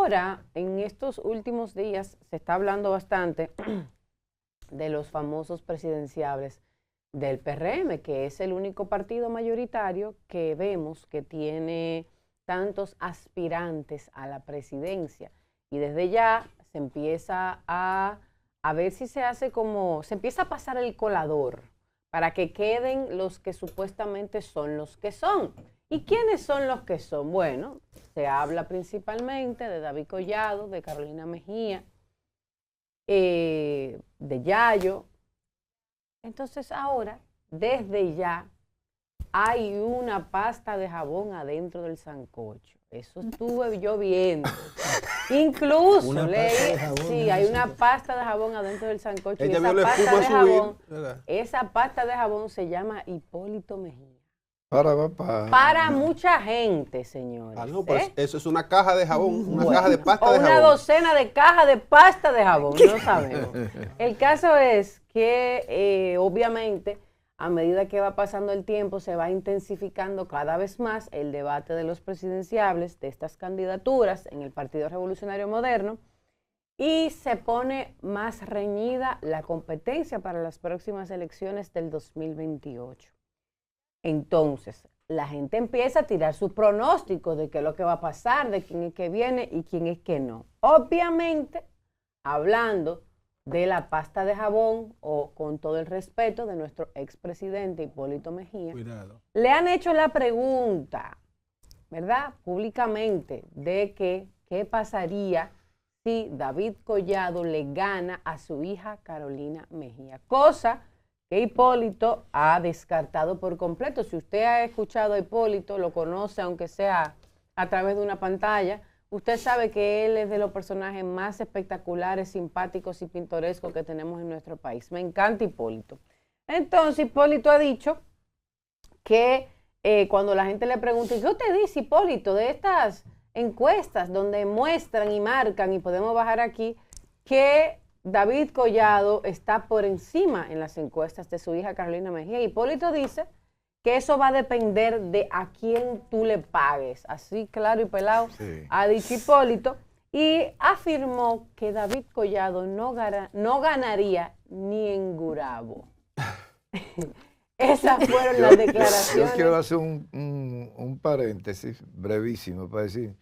ahora, en estos últimos días, se está hablando bastante de los famosos presidenciables del PRM, que es el único partido mayoritario que vemos que tiene tantos aspirantes a la presidencia. Y desde ya se empieza a ver si se hace como, se empieza a pasar el colador para que queden los que supuestamente son los que son. ¿Y quiénes son los que son? Bueno, se habla principalmente de David Collado, de Carolina Mejía, de Yayo. Entonces ahora, desde ya, hay una pasta de jabón adentro del sancocho. Eso estuve yo viendo. Incluso leí, sí, hay una pasta de jabón adentro del sancocho. Y esa pasta de jabón se llama Hipólito Mejía. Para mucha gente, señores. Ah, no, pues eso es una caja de jabón, una caja de pasta de jabón. O una docena de cajas de pasta de jabón, no sabemos. El caso es que, obviamente, a medida que va pasando el tiempo, se va intensificando cada vez más el debate de los presidenciables, de estas candidaturas en el Partido Revolucionario Moderno, y se pone más reñida la competencia para las próximas elecciones del 2028. Entonces, la gente empieza a tirar sus pronósticos de qué es lo que va a pasar, de quién es que viene y quién es que no. Obviamente, hablando de la pasta de jabón, o con todo el respeto de nuestro expresidente Hipólito Mejía, cuidado, le han hecho la pregunta, ¿verdad?, públicamente, de que qué pasaría si David Collado le gana a su hija Carolina Mejía, cosa que Hipólito ha descartado por completo. Si usted ha escuchado a Hipólito, lo conoce, aunque sea a través de una pantalla, usted sabe que él es de los personajes más espectaculares, simpáticos y pintorescos que tenemos en nuestro país. Me encanta Hipólito. Entonces, Hipólito ha dicho que cuando la gente le pregunta, ¿qué usted dice, Hipólito, de estas encuestas donde muestran y marcan, y podemos bajar aquí, que David Collado está por encima en las encuestas de su hija Carolina Mejía? Hipólito dice que eso va a depender de a quién tú le pagues. Así claro y pelado, sí, ha dicho Hipólito, y afirmó que David Collado no ganaría ni en Gurabo. Esas fueron las declaraciones. Yo quiero hacer un paréntesis brevísimo para decir,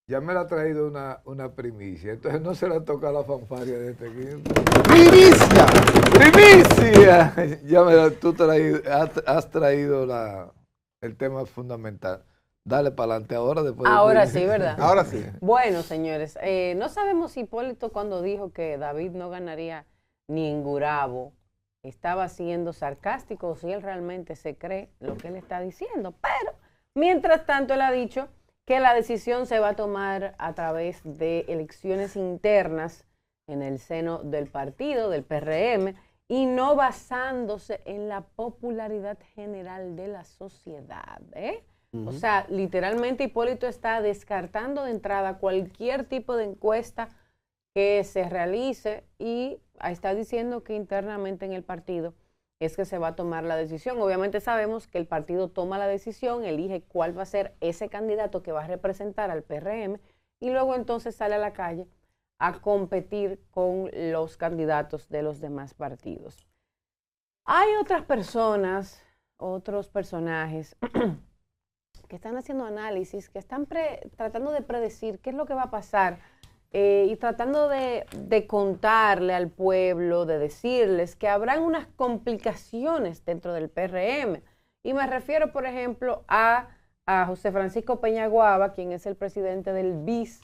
ya me la ha traído una primicia, entonces no se la toca la fanfarria de este equipo. ¡Primicia! ¡Primicia! Ya tú has traído el tema fundamental. Dale para adelante ahora. Ahora sí, ¿verdad? Ahora sí. Bueno, señores, no sabemos si Hipólito, cuando dijo que David no ganaría ni en Gurabo, estaba siendo sarcástico, o si él realmente se cree lo que él está diciendo. Pero, mientras tanto, él ha dicho que la decisión se va a tomar a través de elecciones internas en el seno del partido, del PRM, y no basándose en la popularidad general de la sociedad. O sea, literalmente Hipólito está descartando de entrada cualquier tipo de encuesta que se realice, y está diciendo que internamente en el partido es que se va a tomar la decisión. Obviamente sabemos que el partido toma la decisión, elige cuál va a ser ese candidato que va a representar al PRM, y luego entonces sale a la calle a competir con los candidatos de los demás partidos. Hay otras personas, otros personajes que están haciendo análisis, que están tratando de predecir qué es lo que va a pasar, y tratando de contarle al pueblo, de decirles que habrán unas complicaciones dentro del PRM. Y me refiero, por ejemplo, a José Francisco Peñaguaba, quien es el presidente del BIS,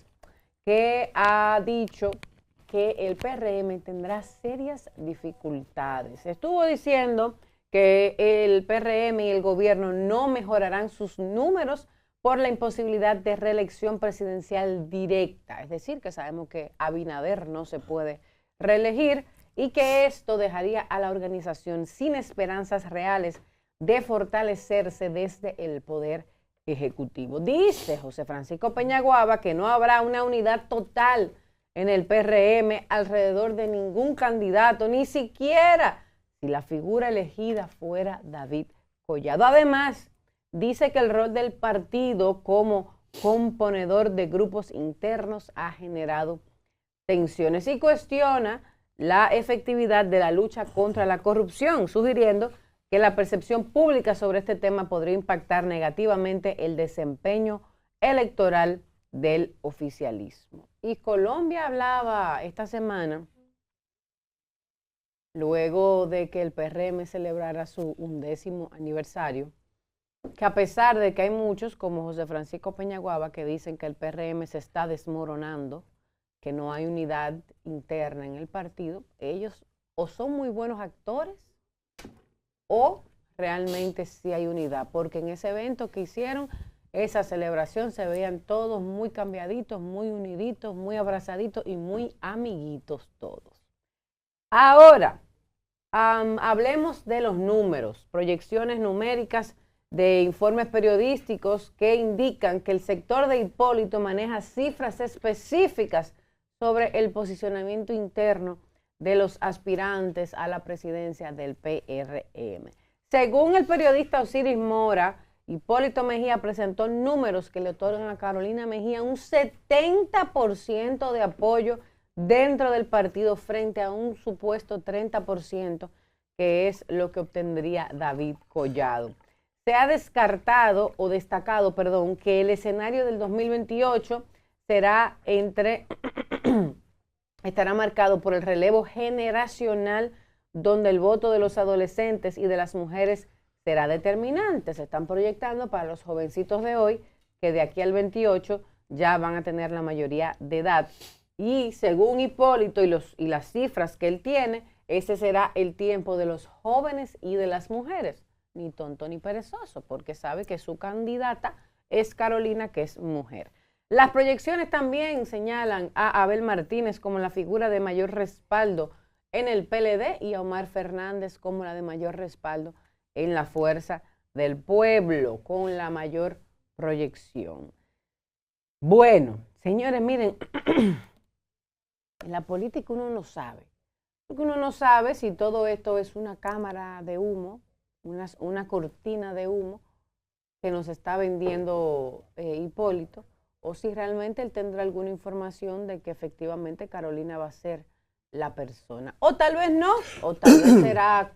que ha dicho que el PRM tendrá serias dificultades. Estuvo diciendo que el PRM y el gobierno no mejorarán sus números por la imposibilidad de reelección presidencial directa. Es decir, que sabemos que Abinader no se puede reelegir, y que esto dejaría a la organización sin esperanzas reales de fortalecerse desde el poder ejecutivo. Dice José Francisco Peñaguaba que no habrá una unidad total en el PRM alrededor de ningún candidato, ni siquiera si la figura elegida fuera David Collado. Además, dice que el rol del partido como componedor de grupos internos ha generado tensiones y cuestiona la efectividad de la lucha contra la corrupción, sugiriendo que la percepción pública sobre este tema podría impactar negativamente el desempeño electoral del oficialismo. Y Colombia hablaba esta semana, luego de que el PRM celebrara su 11º aniversario, que a pesar de que hay muchos, como José Francisco Peñaguaba, que dicen que el PRM se está desmoronando, que no hay unidad interna en el partido, ellos o son muy buenos actores o realmente sí hay unidad, porque en ese evento que hicieron, esa celebración, se veían todos muy cambiaditos, muy uniditos, muy abrazaditos y muy amiguitos todos. Ahora, hablemos de los números, proyecciones numéricas de informes periodísticos que indican que el sector de Hipólito maneja cifras específicas sobre el posicionamiento interno de los aspirantes a la presidencia del PRM. Según el periodista Osiris Mora, Hipólito Mejía presentó números que le otorgan a Carolina Mejía un 70% de apoyo dentro del partido frente a un supuesto 30%, que es lo que obtendría David Collado. Se ha destacado, que el escenario del 2028 estará marcado por el relevo generacional, donde el voto de los adolescentes y de las mujeres será determinante. Se están proyectando para los jovencitos de hoy que de aquí al 28 ya van a tener la mayoría de edad. Y según Hipólito y las cifras que él tiene, ese será el tiempo de los jóvenes y de las mujeres. Ni tonto ni perezoso, porque sabe que su candidata es Carolina, que es mujer. Las proyecciones también señalan a Abel Martínez como la figura de mayor respaldo en el PLD y a Omar Fernández como la de mayor respaldo en la Fuerza del Pueblo, con la mayor proyección. Bueno, señores, miren, en la política uno no sabe. Porque uno no sabe si todo esto es una cámara de humo, una cortina de humo que nos está vendiendo Hipólito, o si realmente él tendrá alguna información de que efectivamente Carolina va a ser la persona. O tal vez no, o tal vez será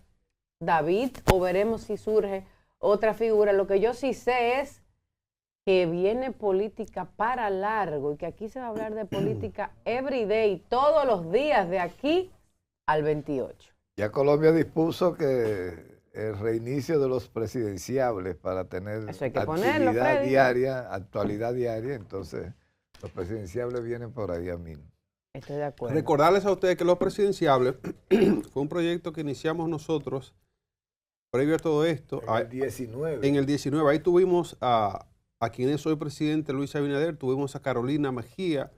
David, o veremos si surge otra figura. Lo que yo sí sé es que viene política para largo y que aquí se va a hablar de política every day, todos los días de aquí al 28. Ya Colombia dispuso que el reinicio de los presidenciables para tener actualidad diaria, entonces los presidenciables vienen por ahí a mí. Estoy de acuerdo. Recordarles a ustedes que los presidenciables fue un proyecto que iniciamos nosotros previo a todo esto. En el 19. En el 19, ahí tuvimos a quien es hoy presidente, Luis Abinader, tuvimos a Carolina Mejía,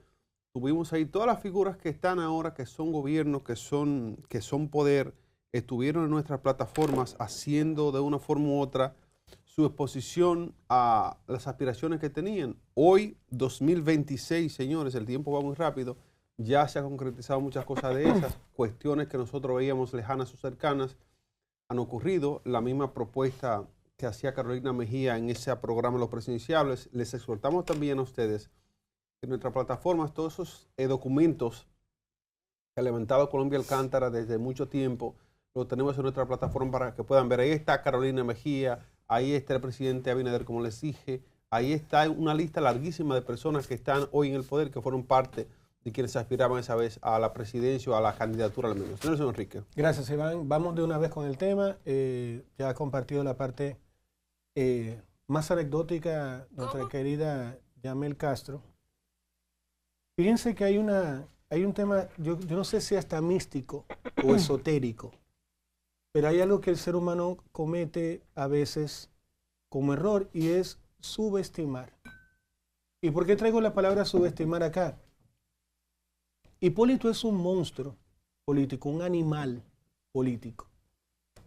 tuvimos ahí todas las figuras que están ahora, que son gobierno, que son poder, estuvieron en nuestras plataformas haciendo de una forma u otra su exposición a las aspiraciones que tenían. Hoy, 2026, señores, el tiempo va muy rápido, ya se han concretizado muchas cosas de esas, cuestiones que nosotros veíamos lejanas o cercanas, han ocurrido. La misma propuesta que hacía Carolina Mejía en ese programa de los presidenciables. Les exhortamos también a ustedes que en nuestras plataformas, todos esos documentos que ha levantado Colombia Alcántara desde mucho tiempo, lo tenemos en nuestra plataforma para que puedan ver. Ahí está Carolina Mejía, ahí está el presidente Abinader, como les dije, ahí está una lista larguísima de personas que están hoy en el poder, que fueron parte de quienes aspiraban esa vez a la presidencia o a la candidatura al menos. Señor Enrique. Gracias, Iván. Vamos de una vez con el tema. Ya ha compartido la parte más anecdótica nuestra querida Yamel Castro. Fíjense que hay un tema, yo no sé si hasta místico o esotérico, pero hay algo que el ser humano comete a veces como error y es subestimar. ¿Y por qué traigo la palabra subestimar acá? Hipólito es un monstruo político, un animal político.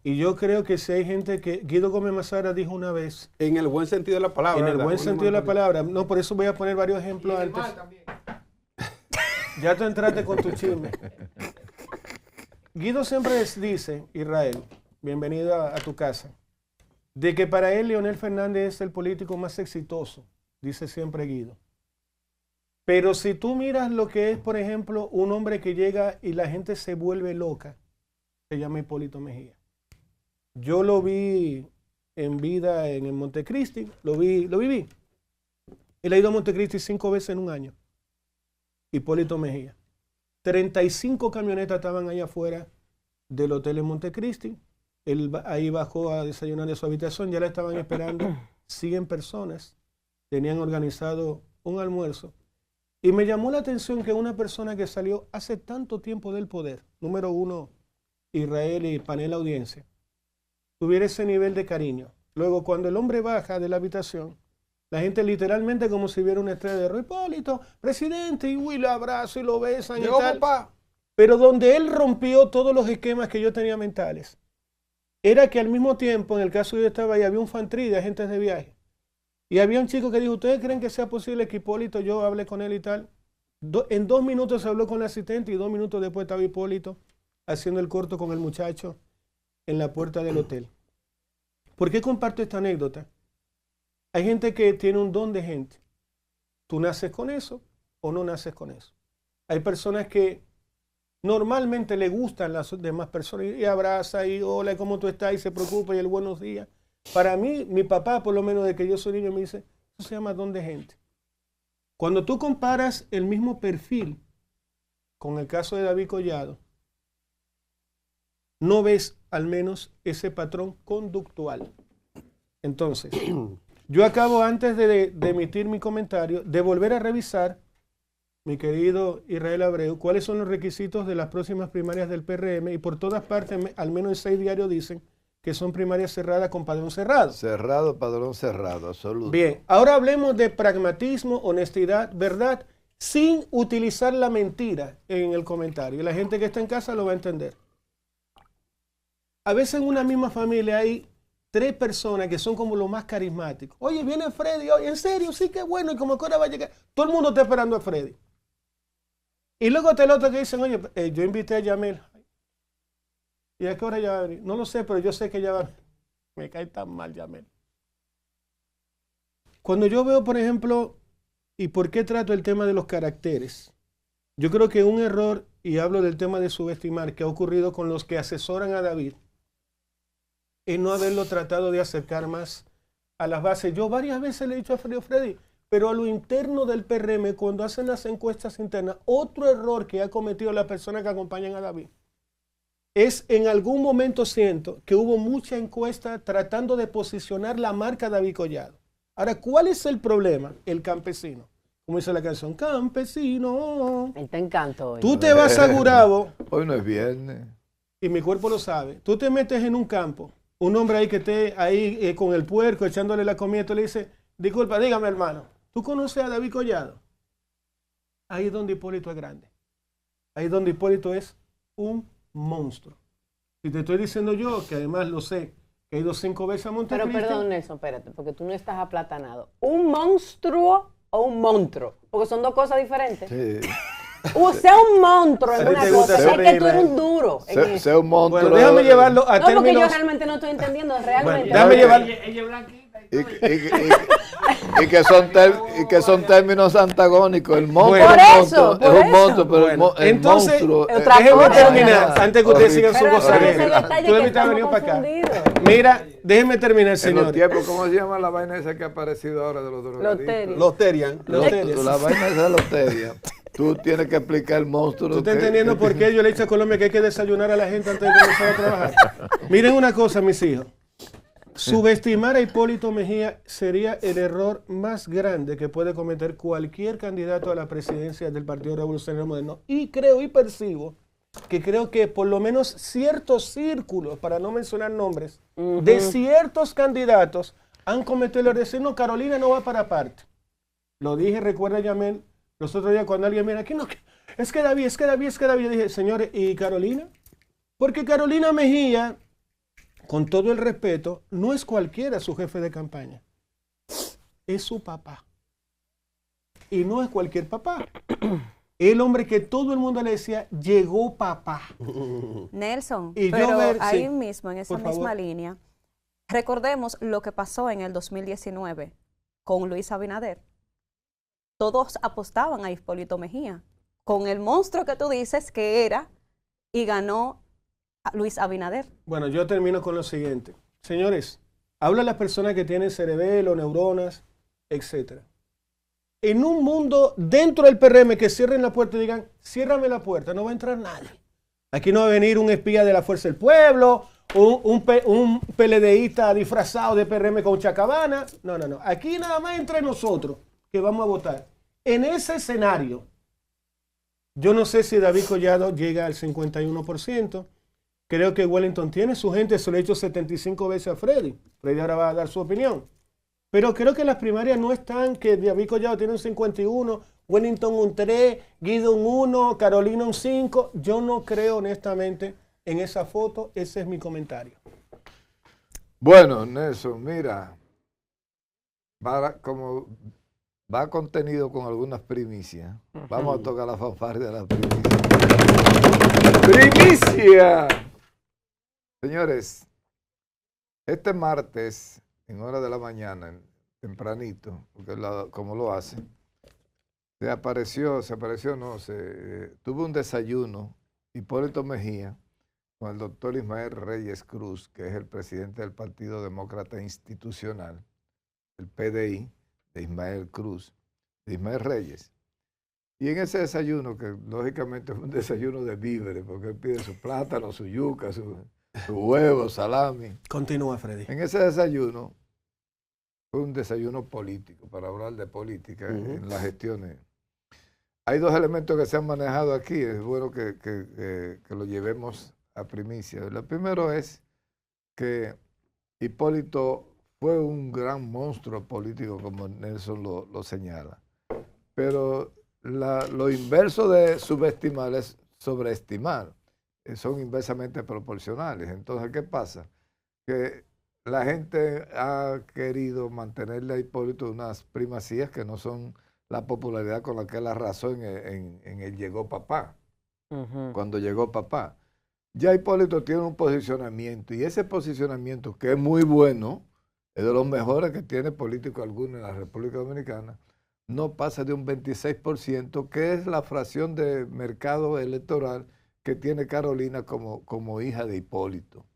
Y yo creo que si hay gente que... Guido Gómez Mazara dijo una vez... En el buen sentido de la palabra. En el buen sentido de la palabra. No, por eso voy a poner varios ejemplos antes. Ya tú entraste con tu chisme. Guido siempre dice, Israel, bienvenido a tu casa, de que para él Leonel Fernández es el político más exitoso dice siempre Guido. Pero si tú miras lo que es, por ejemplo, un hombre que llega y la gente se vuelve loca, se llama Hipólito Mejía. Yo lo vi en vida en el Montecristi, lo viví. Él ha ido a Montecristi 5 veces en un año. Hipólito Mejía. 35 camionetas estaban allá afuera del hotel en Montecristi. Él ahí bajó a desayunar de su habitación, ya la estaban esperando 100 personas. Tenían organizado un almuerzo. Y me llamó la atención que una persona que salió hace tanto tiempo del poder, número 1, Israel y panel audiencia, tuviera ese nivel de cariño. Luego, cuando el hombre baja de la habitación, la gente literalmente como si viera una estrella de rock. Hipólito, presidente, y lo abrazo y lo besan y tal. Papá. Pero donde él rompió todos los esquemas que yo tenía mentales, era que al mismo tiempo, en el caso que yo estaba ahí, había un fantrí de agentes de viaje. Y había un chico que dijo, ¿ustedes creen que sea posible que Hipólito, yo hable con él y tal? En 2 minutos se habló con el asistente y 2 minutos después estaba Hipólito haciendo el corto con el muchacho en la puerta del hotel. ¿Por qué comparto esta anécdota? Hay gente que tiene un don de gente. Tú naces con eso o no naces con eso. Hay personas que normalmente le gustan las demás personas y abraza y hola, ¿cómo tú estás? Y se preocupa y el buenos días. Para mí, mi papá, por lo menos de que yo soy niño, me dice, eso se llama don de gente. Cuando tú comparas el mismo perfil con el caso de David Collado, no ves al menos ese patrón conductual. Entonces, yo acabo antes de emitir mi comentario, de volver a revisar, mi querido Israel Abreu, cuáles son los requisitos de las próximas primarias del PRM y por todas partes, al menos en 6 diarios dicen que son primarias cerradas con padrón cerrado. Cerrado, padrón cerrado, absoluto. Bien, ahora hablemos de pragmatismo, honestidad, verdad, sin utilizar la mentira en el comentario. Y la gente que está en casa lo va a entender. A veces en una misma familia hay 3 personas que son como los más carismáticos. Oye, viene Freddy, oye, en serio, sí, qué bueno, y como que ahora va a llegar. Todo el mundo está esperando a Freddy. Y luego está el otro que dicen, oye, yo invité a Yamel. ¿Y a qué hora ya va a venir? No lo sé, pero yo sé que ya va a venir. Me cae tan mal Yamel. Cuando yo veo, por ejemplo, ¿y por qué trato el tema de los caracteres? Yo creo que un error, y hablo del tema de subestimar, que ha ocurrido con los que asesoran a David, es no haberlo tratado de acercar más a las bases. Yo varias veces le he dicho a Freddy, pero a lo interno del PRM, cuando hacen las encuestas internas, otro error que ha cometido la persona que acompañan a David, es en algún momento siento que hubo mucha encuesta tratando de posicionar la marca David Collado. Ahora, ¿cuál es el problema? El campesino. Como dice la canción, campesino. Él te encanta hoy. Tú te vas a Gurabo. Hoy no es viernes. Y mi cuerpo lo sabe. Tú te metes en un campo. Un hombre ahí que esté ahí con el puerco echándole la comida. Tú le dices, disculpa, dígame hermano, ¿tú conoces a David Collado? Ahí es donde Hipólito es grande. Ahí es donde Hipólito es un monstruo. Si te estoy diciendo yo, que además lo sé, que he ido 5 veces a Montecristi. Pero perdón, Nelson, espérate, porque tú no estás aplatanado. ¿Un monstruo o un monstruo? Porque son 2 cosas diferentes. Sí. Sea un monstruo en una cosa, sé que tú eres un duro. duro. Sea un monstruo. Bueno, déjame llevarlo a No, porque yo términos. Realmente no estoy entendiendo, realmente. Bueno, déjame llevarlo. Ella es blanquita. Y que son términos antagónicos. El monstruo, Bueno, es por un monstruo, pero Bueno, el entonces, monstruo otra déjeme cosa. terminar, antes que ustedes sigan su Pero gozadera. ese detalle Tú que debiste haber estamos venido para acá. confundidos. Mira, déjeme terminar, En los señor. tiempos, ¿cómo se llama la vaina esa que ha aparecido ahora de los drogadictos? Loteria. Loterian. La vaina esa de loteria. Tú tienes que explicar el monstruo. ¿Tú estás entendiendo por qué yo le he dicho a Colombia que hay que desayunar a la gente antes de comenzar a trabajar? Miren una cosa, mis hijos. Subestimar a Hipólito Mejía sería el error más grande que puede cometer cualquier candidato a la presidencia del Partido Revolucionario Moderno. Y creo y percibo que por lo menos ciertos círculos, para no mencionar nombres, de ciertos candidatos han cometido el error de decir, no, Carolina no va para parte. Lo dije, recuerda, Yamel, los otros días cuando alguien viene aquí, no, es que David. Yo dije, señores, ¿y Carolina? Porque Carolina Mejía, con todo el respeto, no es cualquiera su jefe de campaña. Es su papá. Y no es cualquier papá. El hombre que todo el mundo le decía, llegó papá. Nelson, Y yo pero ahí sí, mismo, en esa por misma favor. línea, recordemos lo que pasó en el 2019 con Luis Abinader. todos apostaban a Hipólito Mejía, con el monstruo que tú dices que era, y ganó a Luis Abinader. Bueno, yo termino con lo siguiente. Señores, habla a las personas que tienen cerebelo, neuronas, etc. En un mundo dentro del PRM que cierren la puerta y digan, ciérrame la puerta, no va a entrar nadie. Aquí no va a venir un espía de la Fuerza del Pueblo, un PLDista disfrazado de PRM con chacabana. No, no, no. Aquí nada más entre nosotros que vamos a votar. En ese escenario, yo no sé si David Collado llega al 51%. Creo que Wellington tiene su gente, se lo ha hecho 75 veces a Freddy. Freddy ahora va a dar su opinión. Pero creo que las primarias no están, que David Collado tiene un 51, Wellington un 3, Guido un 1, Carolina un 5. Yo no creo honestamente en esa foto. Ese es mi comentario. Bueno, Nelson, mira, como va contenido con algunas primicias, vamos a tocar la fanfarria de la primicia. ¡Primicia! Señores, este martes, en hora de la mañana, tempranito, porque como lo hace, tuvo un desayuno Hipólito Mejía con el doctor Ismael Reyes Cruz, que es el presidente del Partido Demócrata Institucional, el PDI, de Ismael Cruz, de Ismael Reyes. Y en ese desayuno, que lógicamente es un desayuno de víveres, porque él pide su plátano, su yuca, su huevo, salami. Continúa, Freddy. En ese desayuno, fue un desayuno político, para hablar de política en las gestiones. Hay dos elementos que se han manejado aquí, es bueno que lo llevemos a primicia. Lo primero es que Hipólito fue un gran monstruo político, como Nelson lo señala. Pero lo inverso de subestimar es sobreestimar. Son inversamente proporcionales. Entonces, ¿qué pasa? Que la gente ha querido mantenerle a Hipólito unas primacías que no son la popularidad con la que él arrasó en el Llegó Papá, cuando llegó Papá. Ya Hipólito tiene un posicionamiento, y ese posicionamiento, que es muy bueno, es de los mejores que tiene político alguno en la República Dominicana, no pasa de un 26%, que es la fracción de mercado electoral que tiene Carolina como hija de Hipólito.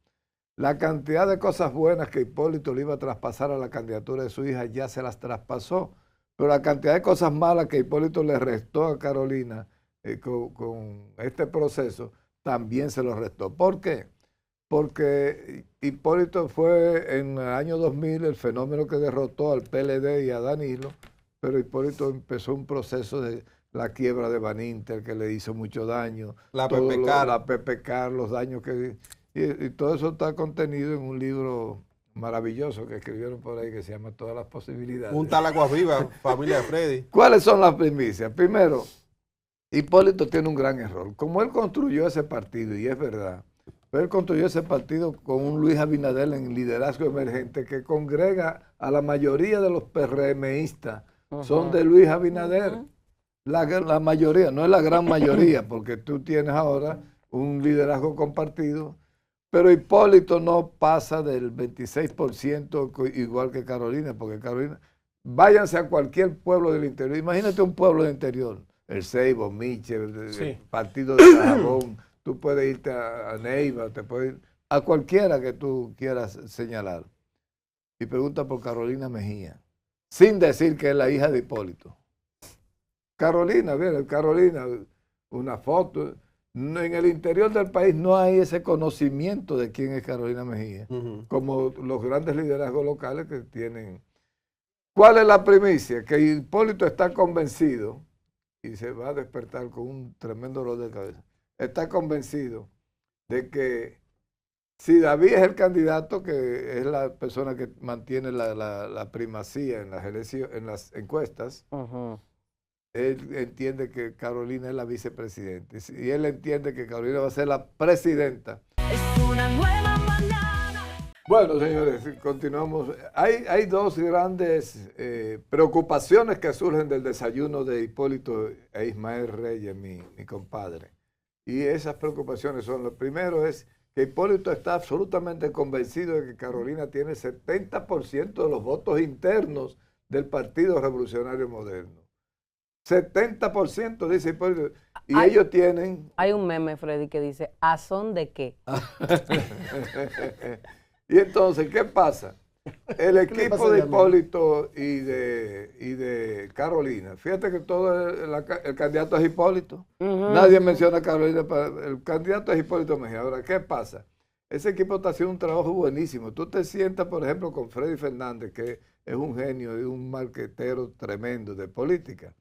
La cantidad de cosas buenas que Hipólito le iba a traspasar a la candidatura de su hija ya se las traspasó, pero la cantidad de cosas malas que Hipólito le restó a Carolina con este proceso también se lo restó. ¿Por qué? Porque Hipólito fue en el año 2000 el fenómeno que derrotó al PLD y a Danilo, pero Hipólito empezó un proceso de la quiebra de Baninter que le hizo mucho daño, la PPK, los daños que... Y todo eso está contenido en un libro maravilloso que escribieron por ahí que se llama Todas las Posibilidades. Un tal Aguas Vivas, familia de Freddy. ¿Cuáles son las primicias? Primero, Hipólito tiene un gran error. Como él construyó ese partido, y es verdad, pero él construyó ese partido con un Luis Abinader en liderazgo emergente que congrega a la mayoría de los PRMistas. Son de Luis Abinader. La mayoría, no es la gran mayoría, porque tú tienes ahora un liderazgo compartido. Pero Hipólito no pasa del 26% igual que Carolina, porque Carolina, váyanse a cualquier pueblo del interior. Imagínate un pueblo del interior, el Ceibo, Miche, el partido de Cajabón, tú puedes irte a Neiva, te puedes ir a cualquiera que tú quieras señalar. Y pregunta por Carolina Mejía, sin decir que es la hija de Hipólito. Carolina, una foto. En el interior del país no hay ese conocimiento de quién es Carolina Mejía, como los grandes liderazgos locales que tienen. ¿Cuál es la primicia? Que Hipólito está convencido, y se va a despertar con un tremendo dolor de cabeza, está convencido de que si David es el candidato, que es la persona que mantiene la primacía en las encuestas, él entiende que Carolina es la vicepresidenta. Y él entiende que Carolina va a ser la presidenta. Es una nueva mañana. Bueno, señores, continuamos. Hay dos grandes preocupaciones que surgen del desayuno de Hipólito e Ismael Reyes, mi compadre. Y esas preocupaciones son, lo primero es que Hipólito está absolutamente convencido de que Carolina tiene 70% de los votos internos del Partido Revolucionario Moderno. 70% dice Hipólito. Y Ay. ellos tienen... Hay un meme, Freddy, que dice, ¿a son de qué? Y entonces, ¿qué pasa? El le equipo pasa de a Yamil? Hipólito y de Carolina, fíjate que todo el candidato es Hipólito. Nadie menciona a Carolina, el candidato es Hipólito Mejía. Ahora, ¿qué pasa? Ese equipo está haciendo un trabajo buenísimo. Tú te sientas, por ejemplo, con Freddy Fernández, que es un genio y un marquetero tremendo de política.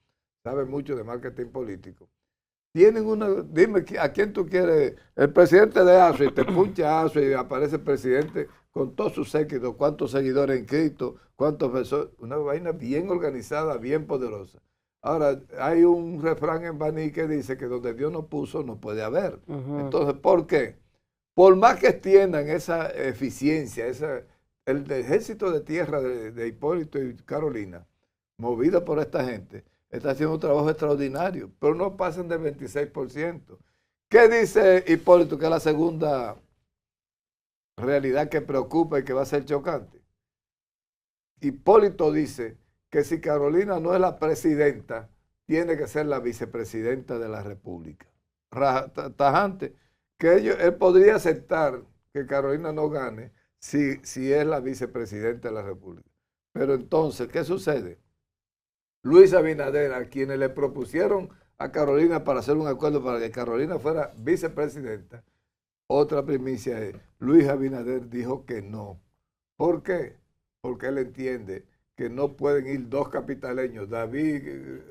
Sabe mucho de marketing político. Tienen dime a quién tú quieres, el presidente de ASUA, y te puncha ASUA y aparece el presidente con todos sus séquitos, cuántos seguidores inscritos, cuántos personas, una vaina bien organizada, bien poderosa. Ahora, hay un refrán en Baní que dice que donde Dios no puso, no puede haber. Entonces, ¿por qué? Por más que extiendan esa eficiencia, el ejército de tierra de Hipólito y Carolina, movido por esta gente, está haciendo un trabajo extraordinario, pero no pasan del 26%. ¿Qué dice Hipólito que es la segunda realidad que preocupa y que va a ser chocante? Hipólito dice que si Carolina no es la presidenta, tiene que ser la vicepresidenta de la República. Tajante, que él podría aceptar que Carolina no gane si es la vicepresidenta de la República. Pero entonces, ¿qué sucede? Luis Abinader, a quienes le propusieron a Carolina para hacer un acuerdo para que Carolina fuera vicepresidenta, otra primicia es, Luis Abinader dijo que no. ¿Por qué? Porque él entiende que no pueden ir dos capitaleños, David,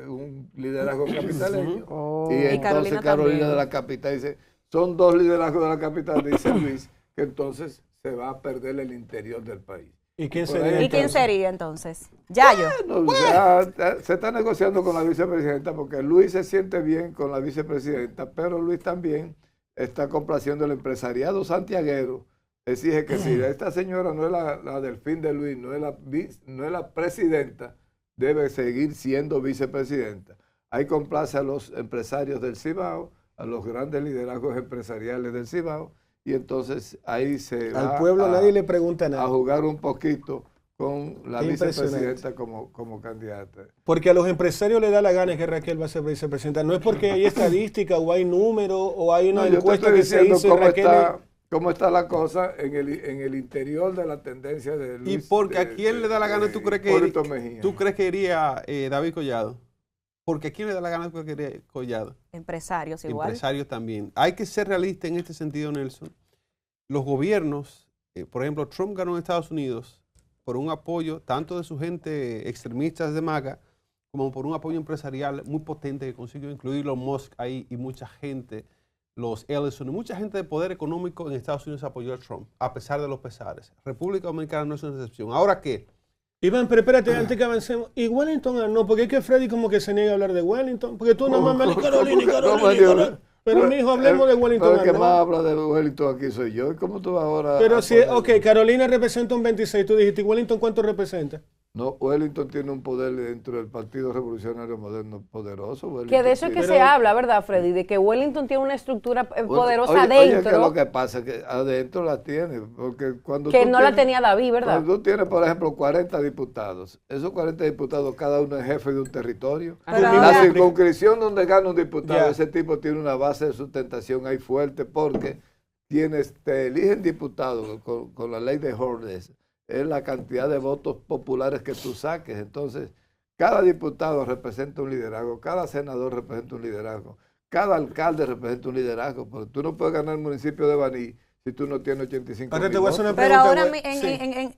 un liderazgo capitaleño, y entonces Carolina de la capital, dice, son dos liderazgos de la capital, dice Luis, que entonces se va a perder el interior del país. ¿Y quién Por sería? ahí- ¿Y quién sería entonces? Yayo. Bueno, ya se está negociando con la vicepresidenta porque Luis se siente bien con la vicepresidenta, pero Luis también está complaciendo el empresariado santiaguero. Exige que si esta señora no es la del fin de Luis, no es la presidenta, debe seguir siendo vicepresidenta. Ahí complace a los empresarios del Cibao, a los grandes liderazgos empresariales del Cibao, y entonces ahí se va Al pueblo nadie le pregunta a nada. jugar un poquito con la Qué vicepresidenta como candidata. Porque a los empresarios les da la gana que Raquel va a ser vicepresidenta. No es porque hay estadística o hay número o hay una No, yo te encuesta estoy que se diciendo hizo. cómo está la cosa en el interior de la tendencia de Luis. ¿Y porque a quién le da la gana tú crees Hipólito Mejía. que iría David Collado? Porque a quién le da la gana tú crees que iría Collado? Empresarios igual. Empresarios también. Hay que ser realista en este sentido, Nelson. Los gobiernos, por ejemplo, Trump ganó en Estados Unidos por un apoyo tanto de su gente extremista de MAGA como por un apoyo empresarial muy potente que consiguió incluir los Musk ahí y mucha gente, los Ellison y mucha gente de poder económico en Estados Unidos apoyó a Trump, a pesar de los pesares. República Dominicana no es una excepción. ¿Ahora qué? Iván, pero espérate, antes que avancemos. ¿Y Wellington no? Porque es que Freddy como que se niega a hablar de Wellington. Porque tú nomás me dices Carolina y Carolina. Pero, mijo, hablemos de Wellington. Pero el que ¿no? más habla de Wellington aquí soy yo. ¿Y cómo tú vas ahora? Pero a si, poner- ok, Carolina representa un 26, tú dijiste, ¿y Wellington cuánto representa? No, Wellington tiene un poder dentro del Partido Revolucionario Moderno poderoso. Que de eso es que tiene- se habla, ¿verdad, Freddy? De que Wellington tiene una estructura poderosa Oye, adentro que lo que pasa es que adentro la tiene. Porque cuando que tú no la tienes- tenía David, ¿verdad? Cuando tú tienes, por ejemplo, 40 diputados, esos 40 diputados, cada uno es jefe de un territorio. Pero La ahora- circunscripción donde gana un diputado, Ya. ese tipo tiene una base de sustentación ahí fuerte porque te eligen diputados con la ley de Hordes, es la cantidad de votos populares que tú saques. Entonces, cada diputado representa un liderazgo, cada senador representa un liderazgo, cada alcalde representa un liderazgo, porque tú no puedes ganar el municipio de Baní si tú no tienes 85 Ahora te mil voy a hacer votos. una Pero pregunta. ahora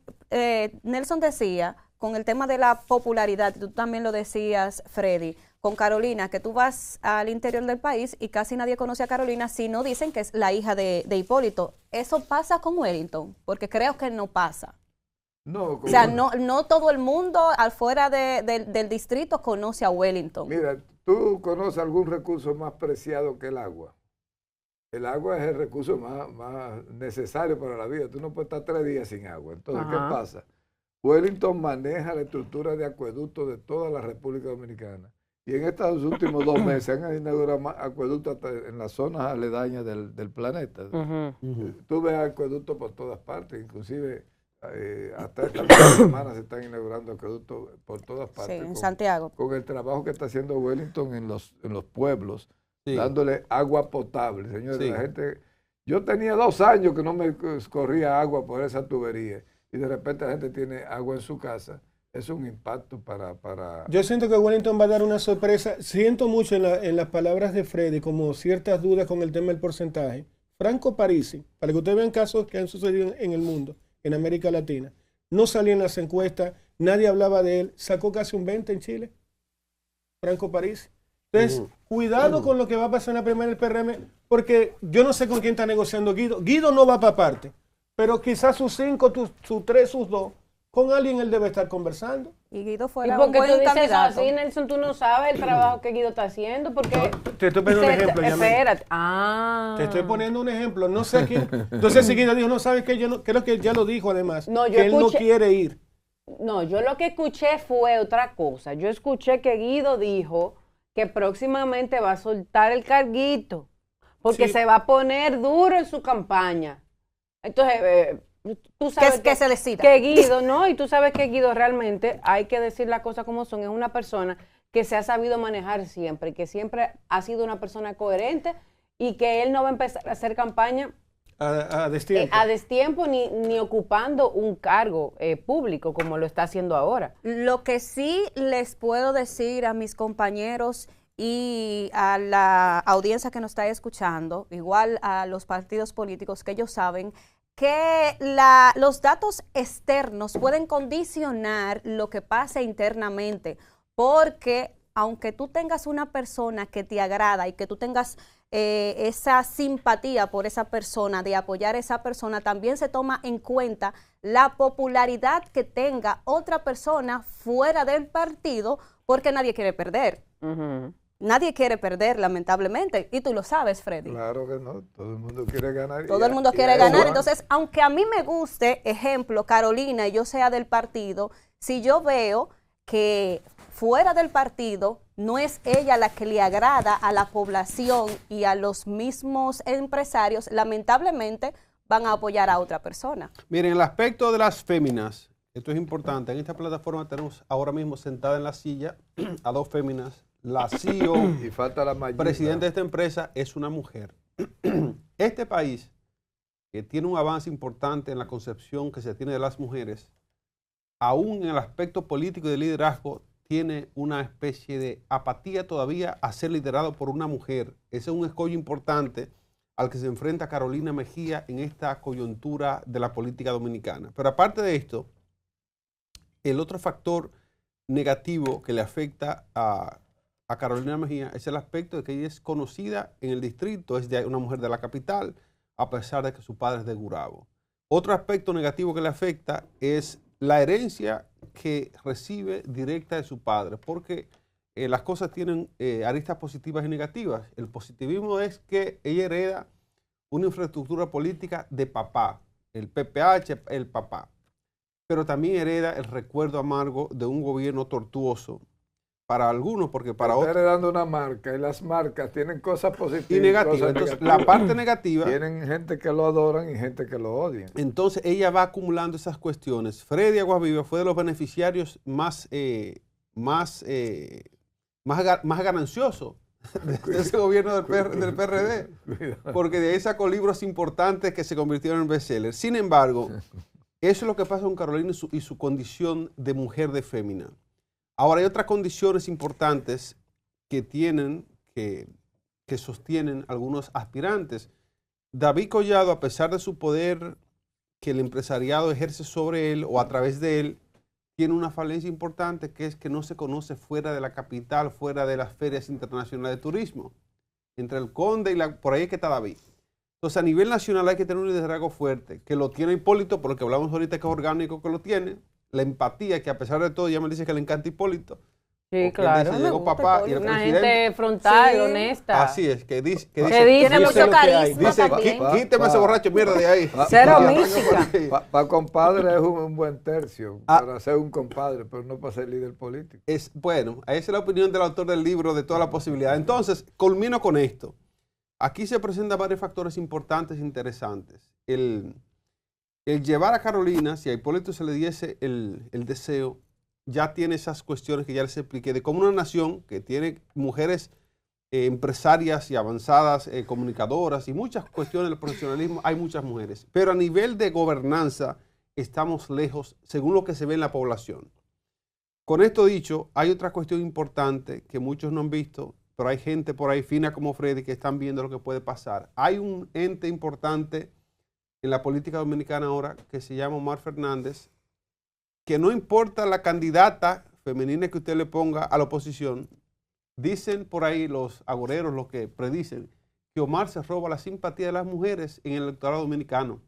Sí. Nelson decía, con el tema de la popularidad, tú también lo decías, Freddy, con Carolina, que tú vas al interior del país y casi nadie conoce a Carolina si no dicen que es la hija de Hipólito. ¿Eso pasa con Wellington? Porque creo que no pasa. No, O sea, no todo el mundo afuera del distrito conoce a Wellington. Mira, ¿tú conoces algún recurso más preciado que el agua? El agua es el recurso más necesario para la vida. Tú no puedes estar 3 días sin agua. Entonces, ¿qué Ajá. pasa? Wellington maneja la estructura de acueductos de toda la República Dominicana. Y en estos últimos 2 meses han inaugurado más acueductos hasta en las zonas aledañas del planeta. Ujú. Tú ves acueductos por todas partes, inclusive hasta esta misma semana se están inaugurando acueductos por todas Sí, partes. en Santiago. Con el trabajo que está haciendo Wellington en los pueblos, Sí. dándole agua potable. Señores, Sí. la gente... Yo tenía 2 años que no me corría agua por esa tubería y de repente la gente tiene agua en su casa. Es un impacto para... Yo siento que Wellington va a dar una sorpresa. Siento mucho en las palabras de Freddy como ciertas dudas con el tema del porcentaje. Franco Parisi, para que ustedes vean casos que han sucedido en el mundo, en América Latina, no salía en las encuestas, nadie hablaba de él, sacó casi un 20 en Chile. Franco Parisi. Entonces, cuidado con lo que va a pasar en la primera del PRM, porque yo no sé con quién está negociando Guido. Guido no va para parte, pero quizás sus 5, sus 3, sus 2, con alguien él debe estar conversando. Y Guido ¿Y fuera por un qué tú buen dices eso candidato. así, Nelson? Tú no sabes el trabajo que Guido está haciendo, porque... Te estoy poniendo un ejemplo, Yamil. Espérate. Ah. Te estoy poniendo un ejemplo. No sé quién. Entonces, si Guido dijo, no sabes que yo no, creo que ya lo dijo además, No, yo que él no escuché- quiere ir. No, yo lo que escuché fue otra cosa. Yo escuché que Guido dijo que próximamente va a soltar el carguito, porque Sí. se va a poner duro en su campaña. Entonces, tú sabes Que se decida. que Guido, ¿no? Y tú sabes que Guido realmente, hay que decir las cosas como son, es una persona que se ha sabido manejar siempre, que siempre ha sido una persona coherente y que él no va a empezar a hacer campaña A destiempo. a destiempo ni ocupando un cargo público como lo está haciendo ahora. Lo que sí les puedo decir a mis compañeros y a la audiencia que nos está escuchando, igual a los partidos políticos, que ellos saben que los datos externos pueden condicionar lo que pasa internamente, porque aunque tú tengas una persona que te agrada y que tú tengas esa simpatía por esa persona, de apoyar a esa persona, también se toma en cuenta la popularidad que tenga otra persona fuera del partido, porque nadie quiere perder. Nadie quiere perder, lamentablemente, y tú lo sabes, Freddy. Claro que no, todo el mundo quiere ganar. Todo el mundo quiere ganar. Entonces, aunque a mí me guste, ejemplo, Carolina, y yo sea del partido, si yo veo que fuera del partido no es ella la que le agrada a la población y a los mismos empresarios, lamentablemente van a apoyar a otra persona. Miren, el aspecto de las féminas, esto es importante. En esta plataforma tenemos ahora mismo sentada en la silla a 2 féminas. La CEO Y falta la mayor. presidente de esta empresa es una mujer. Este país, que tiene un avance importante en la concepción que se tiene de las mujeres, aún en el aspecto político y de liderazgo, tiene una especie de apatía todavía a ser liderado por una mujer. Ese es un escollo importante al que se enfrenta Carolina Mejía en esta coyuntura de la política dominicana. Pero aparte de esto, el otro factor negativo que le afecta a Carolina Mejía es el aspecto de que ella es conocida en el distrito, es una mujer de la capital, a pesar de que su padre es de Gurabo. Otro aspecto negativo que le afecta es la herencia que recibe directa de su padre, porque las cosas tienen aristas positivas y negativas. El positivismo es que ella hereda una infraestructura política de papá, el PPH, el papá, pero también hereda el recuerdo amargo de un gobierno tortuoso para algunos, porque para Está otros... heredando una marca y las marcas tienen cosas positivas Y negativas. cosas Entonces, negativas. la parte negativa... Tienen gente que lo adoran y gente que lo odian. Entonces ella va acumulando esas cuestiones. Freddy Aguasviva fue de los beneficiarios más gananciosos de ese gobierno del PRD, porque de ahí sacó libros importantes que se convirtieron en bestsellers. Sin embargo, eso es lo que pasa con Carolina y su condición de mujer de fémina. Ahora hay otras condiciones importantes que sostienen algunos aspirantes. David Collado, a pesar de su poder que el empresariado ejerce sobre él o a través de él, tiene una falencia importante, que es que no se conoce fuera de la capital, fuera de las ferias internacionales de turismo. Entre el Conde y por ahí es que está David. Entonces, a nivel nacional hay que tener un liderazgo fuerte, que lo tiene Hipólito, porque hablamos ahorita que es orgánico que lo tiene, la empatía, que a pesar de todo, ya me dice que le encanta Hipólito. Sí, Porque claro. dice, Me llegó gusta papá y el Hipólito. Una presidente. gente frontal, Sí. honesta. Así es, que dice, dice? Tiene Yo sé mucho lo que hay. carisma dice, también. quíteme ese borracho mierda de ahí. Cero Pa- mística. Para compadre es un buen tercio, Ah. para ser un compadre, pero no para ser líder político. Bueno, esa es la opinión del autor del libro de toda la posibilidad. Entonces, culmino con esto. Aquí se presentan varios factores importantes e interesantes. el llevar a Carolina, si a Hipólito se le diese el deseo, ya tiene esas cuestiones que ya les expliqué, de cómo una nación que tiene mujeres empresarias y avanzadas, comunicadoras y muchas cuestiones del profesionalismo, hay muchas mujeres. Pero a nivel de gobernanza estamos lejos, según lo que se ve en la población. Con esto dicho, hay otra cuestión importante que muchos no han visto, pero hay gente por ahí fina como Freddy que están viendo lo que puede pasar. Hay un ente importante en la política dominicana ahora que se llama Omar Fernández, que no importa la candidata femenina que usted le ponga a la oposición, dicen por ahí los agoreros, los que predicen, que Omar se roba la simpatía de las mujeres en el electorado dominicano.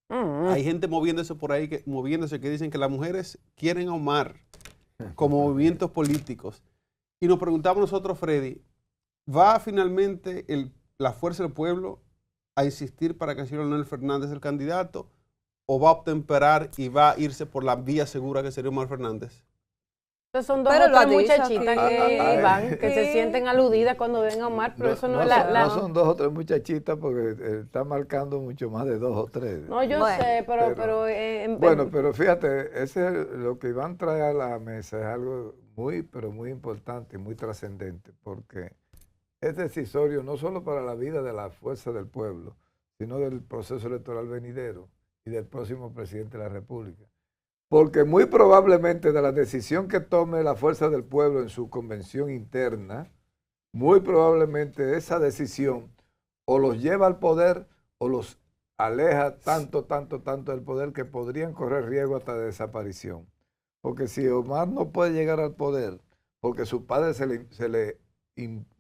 Hay gente moviéndose por ahí, que dicen que las mujeres quieren a Omar como movimientos políticos. Y nos preguntamos nosotros, Freddy, ¿va finalmente la fuerza del pueblo a insistir para que el señor Leonel Fernández sea el candidato o va a obtemperar y va a irse por la vía segura que sería Omar Fernández? Entonces son dos Pero o lo ha tres dicho muchachitas aquí. que van, que se Sí. sienten aludidas cuando ven a Omar, pero eso no es no son 2 o 3 muchachitas porque está marcando mucho más de 2 o 3. No, yo Bueno, sé, pero Bueno, pero fíjate, lo que Iván trae a la mesa es algo muy, pero muy importante y muy trascendente, porque es decisorio no solo para la vida de la fuerza del pueblo, sino del proceso electoral venidero y del próximo presidente de la República. Porque muy probablemente de la decisión que tome la fuerza del pueblo en su convención interna, muy probablemente esa decisión o los lleva al poder o los aleja tanto del poder que podrían correr riesgo hasta de desaparición. Porque si Omar no puede llegar al poder, porque su padre se le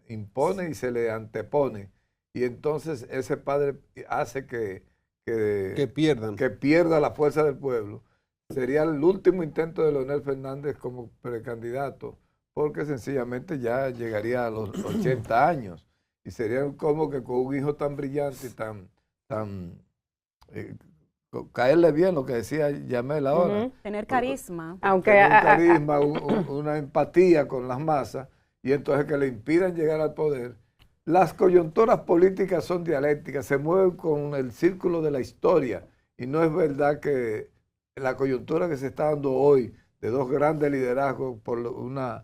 impone y se le antepone, y entonces ese padre hace que pierda la fuerza del pueblo, sería el último intento de Leonel Fernández como precandidato, porque sencillamente ya llegaría a los 80 años, y sería como que con un hijo tan brillante y caerle bien, lo que decía Yamel ahora. Tener carisma. aunque Tener un carisma, una empatía con las masas, y entonces que le impidan llegar al poder. Las coyunturas políticas son dialécticas, se mueven con el círculo de la historia, y no es verdad que la coyuntura que se está dando hoy de 2 grandes liderazgos por una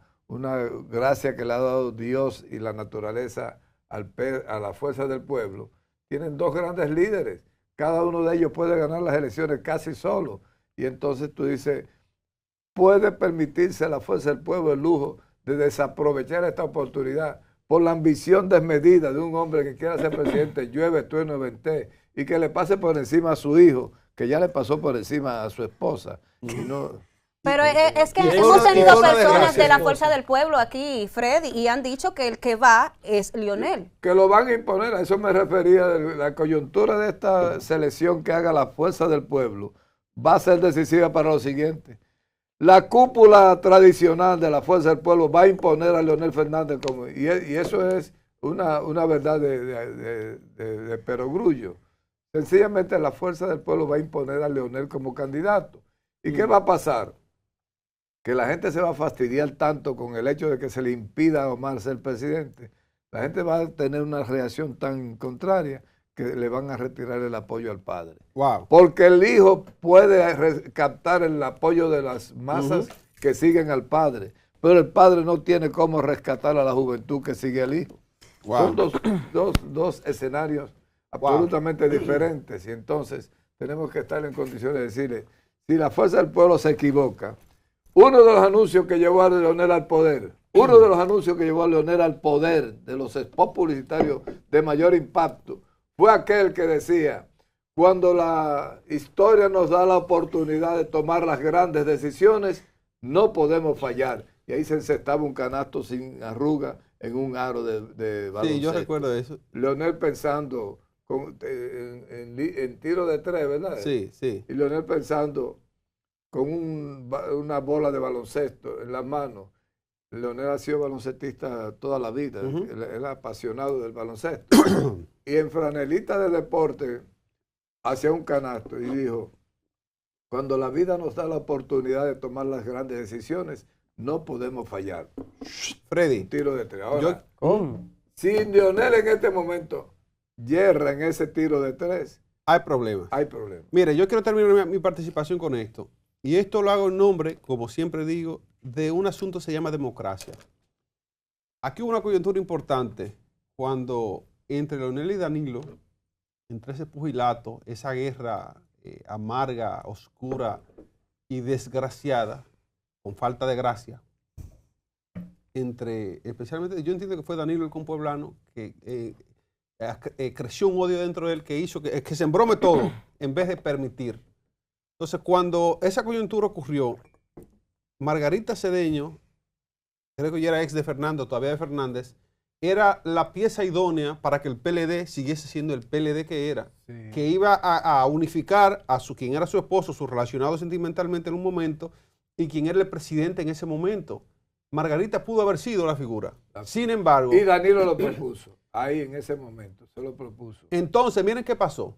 gracia que le ha dado Dios y la naturaleza a la fuerza del pueblo, tienen 2 grandes líderes. Cada uno de ellos puede ganar las elecciones casi solo. Y entonces tú dices, ¿puede permitirse la fuerza del pueblo el lujo de desaprovechar esta oportunidad por la ambición desmedida de un hombre que quiera ser presidente, llueve, trueno, venté, y que le pase por encima a su hijo, que ya le pasó por encima a su esposa? Y no, Pero es que y hemos una- tenido y una personas desgracia. de la fuerza del pueblo aquí, Freddy, y han dicho que el que va es Lionel. que lo van a imponer, a eso me refería, la coyuntura de esta selección que haga la fuerza del pueblo va a ser decisiva para lo siguiente. La cúpula tradicional de la fuerza del pueblo va a imponer a Leonel Fernández y eso es una verdad de perogrullo. Sencillamente la fuerza del pueblo va a imponer a Leonel como candidato. ¿Y qué va a pasar? Que la gente se va a fastidiar tanto con el hecho de que se le impida a Omar ser presidente. La gente va a tener una reacción tan contraria que le van a retirar el apoyo al padre. Wow. Porque el hijo puede captar el apoyo de las masas que siguen al padre, pero el padre no tiene cómo rescatar a la juventud que sigue al hijo. Wow. Son dos escenarios absolutamente diferentes, y entonces tenemos que estar en condiciones de decirle, si la fuerza del pueblo se equivoca, uno de los anuncios que llevó a Leonel al poder, de los spots publicitarios de mayor impacto, fue aquel que decía, cuando la historia nos da la oportunidad de tomar las grandes decisiones, no podemos fallar. Y ahí se encestaba un canasto sin arruga en un aro de baloncesto. Sí, yo recuerdo eso. Leonel pensando en tiro de 3, ¿verdad? Sí, sí. Y Leonel pensando con una bola de baloncesto en las manos. Leonel ha sido baloncestista toda la vida, él es apasionado del baloncesto. Y en franelita de deporte hacía un canasto y dijo, cuando la vida nos da la oportunidad de tomar las grandes decisiones, no podemos fallar. Freddy, Un tiro de 3. Ahora, ¿Cómo? si Leonel en este momento yerra en ese tiro de 3, hay problemas. Hay problemas. Mire, yo quiero terminar mi participación con esto. Y esto lo hago en nombre, como siempre digo, de un asunto que se llama democracia. Aquí hubo una coyuntura importante cuando entre Leonel y Danilo, entre ese pugilato, esa guerra amarga, oscura y desgraciada, con falta de gracia, especialmente, yo entiendo que fue Danilo el compueblano, que creció un odio dentro de él que hizo que sembró todo en vez de permitir. Entonces, cuando esa coyuntura ocurrió, Margarita Cedeño, creo que ya era ex de Fernando, todavía de Fernández, era la pieza idónea para que el PLD siguiese siendo el PLD que era, sí, que iba a unificar a quien era su esposo, su relacionado sentimentalmente en un momento, y quien era el presidente en ese momento. Margarita pudo haber sido la figura. Sin embargo... Y Danilo lo propuso, ahí en ese momento, se lo propuso. Entonces, miren qué pasó.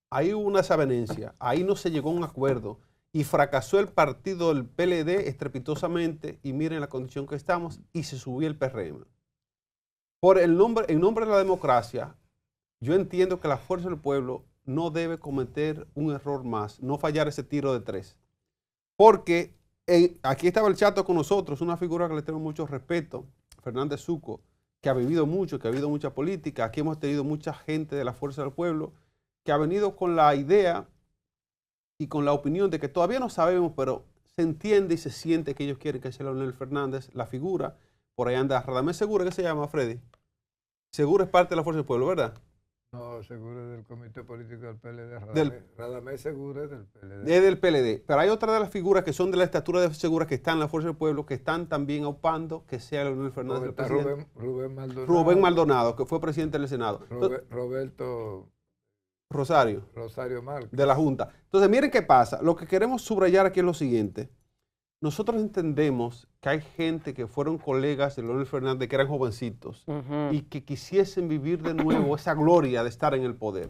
Ahí hubo una desavenencia, ahí no se llegó a un acuerdo y fracasó el partido del PLD estrepitosamente y miren la condición que estamos y se subió el PRM. En nombre de la democracia, yo entiendo que la fuerza del pueblo no debe cometer un error más, no fallar ese tiro de 3. Porque aquí estaba el Chato con nosotros, una figura que le tengo mucho respeto, Fernández Zucco, que ha vivido mucho, que ha habido mucha política. Aquí hemos tenido mucha gente de la fuerza del pueblo que ha venido con la idea y con la opinión de que todavía no sabemos, pero se entiende y se siente que ellos quieren que sea Leonel Fernández la figura. Por ahí anda Radamés Segura, ¿qué se llama, Freddy? Segura es parte de la fuerza del pueblo, ¿verdad? No, Segura es del Comité Político del PLD. Radamés Segura es del PLD. Es del PLD. Pero hay otra de las figuras que son de la estatura de Segura que están en la fuerza del pueblo, que están también aupando que sea Leonel Fernández el presidente. Rubén Maldonado. Rubén Maldonado, que fue presidente del Senado. Roberto Rosario Márquez. De la Junta. Entonces, miren qué pasa. Lo que queremos subrayar aquí es lo siguiente. Nosotros entendemos que hay gente que fueron colegas de Leonel Fernández, que eran jovencitos, y que quisiesen vivir de nuevo esa gloria de estar en el poder.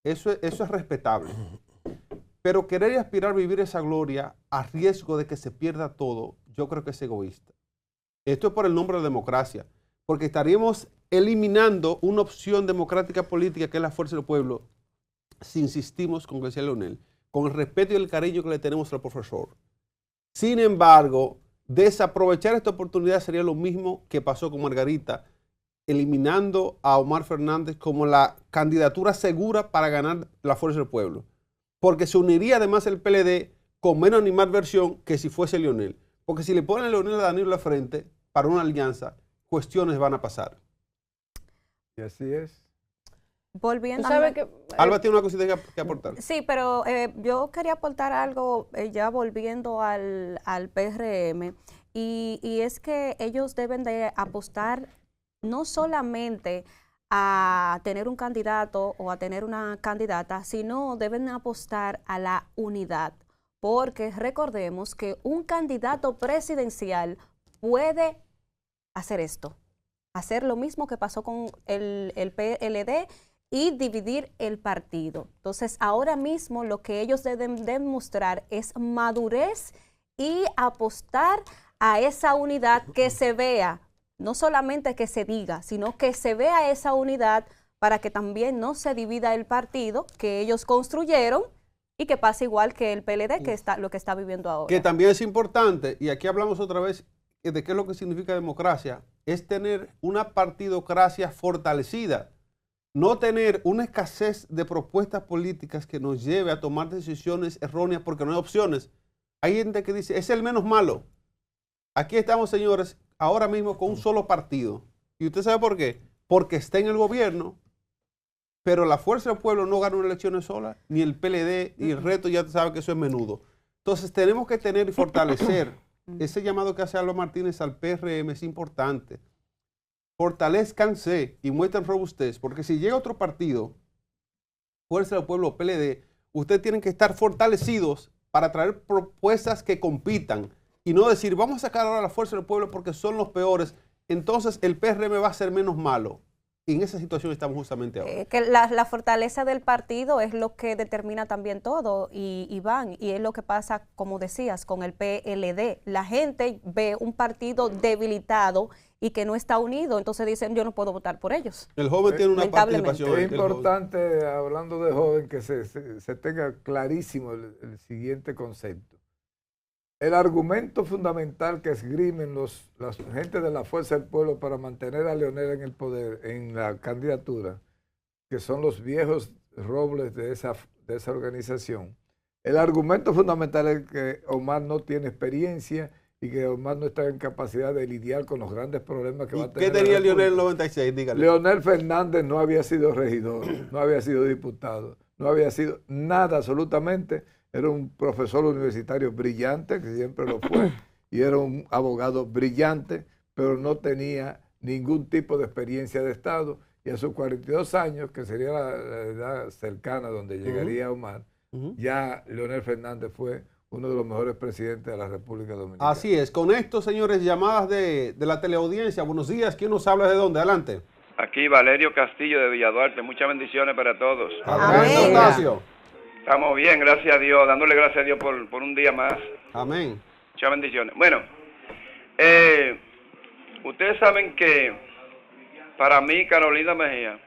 Eso es respetable. Pero querer y aspirar a vivir esa gloria a riesgo de que se pierda todo, yo creo que es egoísta. Esto es por el nombre de democracia, porque estaríamos eliminando una opción democrática política que es la fuerza del pueblo si insistimos con que sea Leonel, con el respeto y el cariño que le tenemos al profesor. Sin embargo, desaprovechar esta oportunidad sería lo mismo que pasó con Margarita, eliminando a Omar Fernández como la candidatura segura para ganar la fuerza del pueblo. Porque se uniría además el PLD con menos animadversión que si fuese Leonel. Porque si le ponen a Leonel a Danilo a la frente para una alianza, cuestiones van a pasar. Y así es. Volviendo Alba tiene una cosita que aportar. Sí, pero yo quería aportar algo ya volviendo al PRM y es que ellos deben de apostar no solamente a tener un candidato o a tener una candidata, sino deben apostar a la unidad, porque recordemos que un candidato presidencial puede hacer esto, hacer lo mismo que pasó con el PLD y dividir el partido. Entonces, ahora mismo lo que ellos deben demostrar es madurez y apostar a esa unidad, que se vea, no solamente que se diga, sino que se vea esa unidad para que también no se divida el partido que ellos construyeron y que pase igual que el PLD, que está lo que está viviendo ahora. Que también es importante, y aquí hablamos otra vez de qué es lo que significa democracia, es tener una partidocracia fortalecida. No tener una escasez de propuestas políticas que nos lleve a tomar decisiones erróneas porque no hay opciones. Hay gente que dice, es el menos malo. Aquí estamos, señores, ahora mismo con un solo partido. ¿Y usted sabe por qué? Porque está en el gobierno, pero la fuerza del pueblo no gana una elección sola, ni el PLD, y el resto ya sabe que eso es menudo. Entonces tenemos que tener y fortalecer ese llamado que hace Alba Martínez al PRM, es importante. Fortalezcanse y muestren robustez, porque si llega otro partido, Fuerza del Pueblo, PLD, ustedes tienen que estar fortalecidos para traer propuestas que compitan y no decir, vamos a sacar ahora a la Fuerza del Pueblo porque son los peores, entonces el PRM va a ser menos malo. Y en esa situación estamos justamente ahora. Que la fortaleza del partido es lo que determina también todo, Iván, y es lo que pasa, como decías, con el PLD. La gente ve un partido debilitado y que no está unido, entonces dicen, yo no puedo votar por ellos. El joven tiene una Lamentablemente. participación. Es importante, hablando de joven, que se tenga clarísimo el siguiente concepto. El argumento fundamental que esgrimen la gente de la Fuerza del Pueblo para mantener a Leonel en el poder, en la candidatura, que son los viejos robles de esa organización, el argumento fundamental es que Omar no tiene experiencia y que Omar no está en capacidad de lidiar con los grandes problemas que va a tener. ¿Qué tenía Leonel en el 96? Dígale. Leonel Fernández no había sido regidor, no había sido diputado, no había sido nada absolutamente. Era un profesor universitario brillante, que siempre lo fue, y era un abogado brillante, pero no tenía ningún tipo de experiencia de Estado. Y a sus 42 años, que sería la edad cercana donde llegaría Omar, ya Leonel Fernández fue uno de los mejores presidentes de la República Dominicana. Así es. Con esto, señores, llamadas de la teleaudiencia. Buenos días. ¿Quién nos habla de dónde? Adelante. Aquí Valerio Castillo de Villaduarte. Muchas bendiciones para todos. Adelante, Ocasio. Estamos bien, gracias a Dios, dándole gracias a Dios por un día más. Amén. Muchas bendiciones. Bueno, ustedes saben que para mí, Carolina Mejía,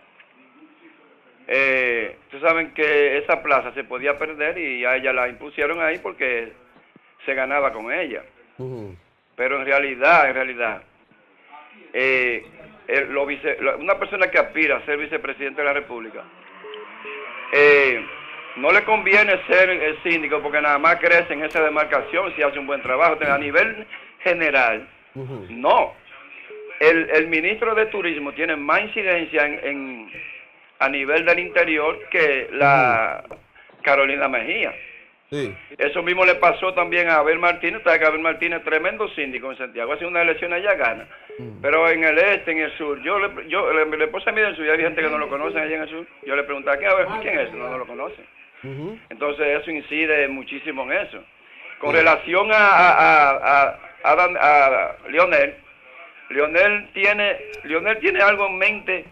ustedes saben que esa plaza se podía perder y a ella la impusieron ahí porque se ganaba con ella. Pero en realidad, una persona que aspira a ser vicepresidente de la República, no le conviene ser el síndico porque nada más crece en esa demarcación si hace un buen trabajo. A nivel general, no. El ministro de Turismo tiene más incidencia a nivel del interior que la Carolina Mejía. Sí. Eso mismo le pasó también a Abel Martínez. Usted sabe que Abel Martínez es tremendo síndico en Santiago. Hace una elección allá gana. Pero en el este, en el sur, le puse a mí del sur, y hay gente que no lo conoce allá en el sur. Yo le preguntaba, ¿quién es? No lo conoce. Entonces eso incide muchísimo en eso. Con relación a Leonel tiene algo en mente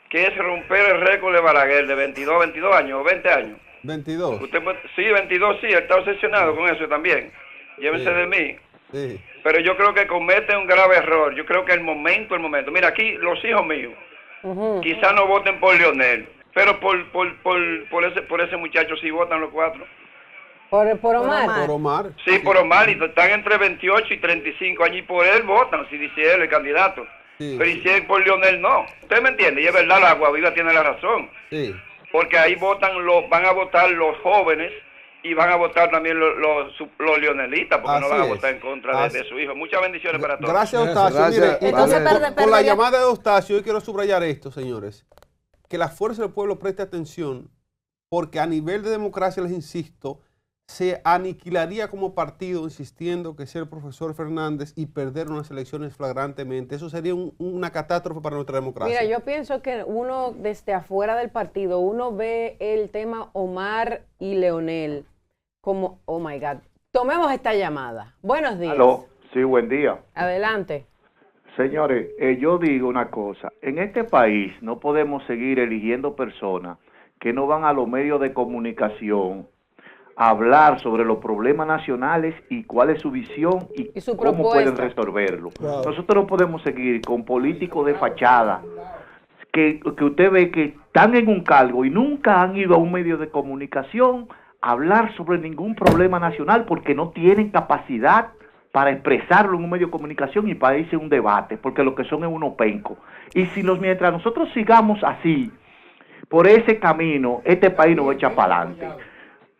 que es romper el récord de Balaguer de 22 años o 20 años. 22. Sí, 22, sí, él está obsesionado con eso también. Llévense de mí. Sí. Pero yo creo que comete un grave error. Yo creo que el momento. Mira, aquí los hijos míos quizás no voten por Leonel, pero por ese muchacho sí votan los 4. Por Omar. Por Omar. Sí, por Omar, y están entre 28 y 35 años, y por él votan, si dice él, el candidato. Sí, pero y si es por Leonel, no. ¿Usted me entiende? Y es verdad, la Guaviva tiene la razón. Sí. Porque ahí van a votar los jóvenes y van a votar también los leonelitas, porque no van a votar en contra de su hijo. Muchas bendiciones para todos. Gracias, Eustacio. Gracias. Mire, Entonces, con la llamada de Eustacio, yo quiero subrayar esto, señores. Que la Fuerza del Pueblo preste atención, porque a nivel de democracia, les insisto, se aniquilaría como partido insistiendo que sea el profesor Fernández y perder unas elecciones flagrantemente. Eso sería una catástrofe para nuestra democracia. Mira, yo pienso que uno desde afuera del partido, uno ve el tema Omar y Leonel como, oh my God. Tomemos esta llamada. Buenos días. Aló, sí, buen día. Adelante. Señores, yo digo una cosa, en este país no podemos seguir eligiendo personas que no van a los medios de comunicación a hablar sobre los problemas nacionales y cuál es su visión y su cómo propuesta. pueden resolverlo. Wow. Nosotros no podemos seguir con políticos de fachada que usted ve que están en un cargo y nunca han ido a un medio de comunicación a hablar sobre ningún problema nacional porque no tienen capacidad para expresarlo en un medio de comunicación y para irse a un debate, porque lo que son es unos pencos. Y mientras nosotros sigamos así, por ese camino, este país no va a echar para adelante.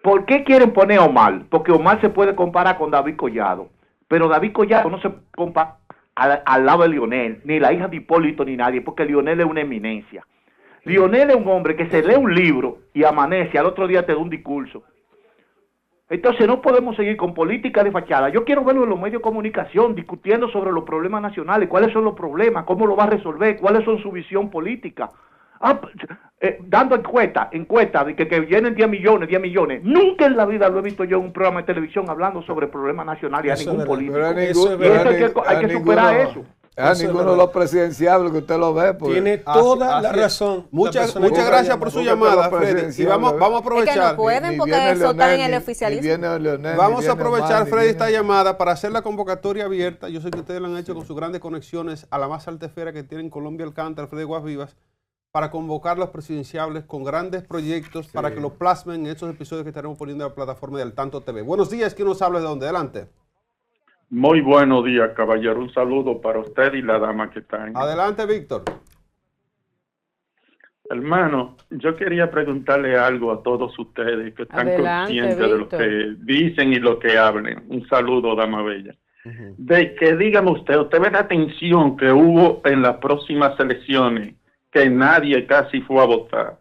¿Por qué quieren poner a Omar? Porque Omar se puede comparar con David Collado, pero David Collado no se compara al lado de Leonel, ni la hija de Hipólito, ni nadie, porque Leonel es una eminencia. Leonel es un hombre que se lee un libro y amanece, al otro día te da un discurso. Entonces no podemos seguir con política de fachada. Yo quiero verlo en los medios de comunicación, discutiendo sobre los problemas nacionales, cuáles son los problemas, cómo lo va a resolver, cuáles son su visión política. Dando encuestas de que vienen 10 millones. Nunca en la vida lo he visto yo en un programa de televisión hablando sobre problemas nacionales a ningún político. Hay que superar eso. ninguno de los presidenciables que usted lo ve. Tiene toda la es. razón. Muchas gracias por su llamada, Freddy. Y vamos a aprovechar. Es que no pueden porque eso está en el oficialismo. Vamos a aprovechar, Freddy, esta llamada para hacer la convocatoria abierta. Yo sé que ustedes lo han hecho con sus grandes conexiones a la más alta esfera que tienen Colombia Alcántara, Freddy Guasvivas, para convocar los presidenciables con grandes proyectos para que lo plasmen en estos episodios que estaremos poniendo en la plataforma de Al Tanto TV. Buenos días, ¿quién nos habla de dónde? Adelante. Muy buenos días, caballero. Un saludo para usted y la dama que está en... Adelante, Víctor. Hermano, yo quería preguntarle algo a todos ustedes que están conscientes de lo que dicen y lo que hablen. Un saludo, dama bella. De que dígame usted ve la tensión que hubo en las próximas elecciones, que nadie casi fue a votar.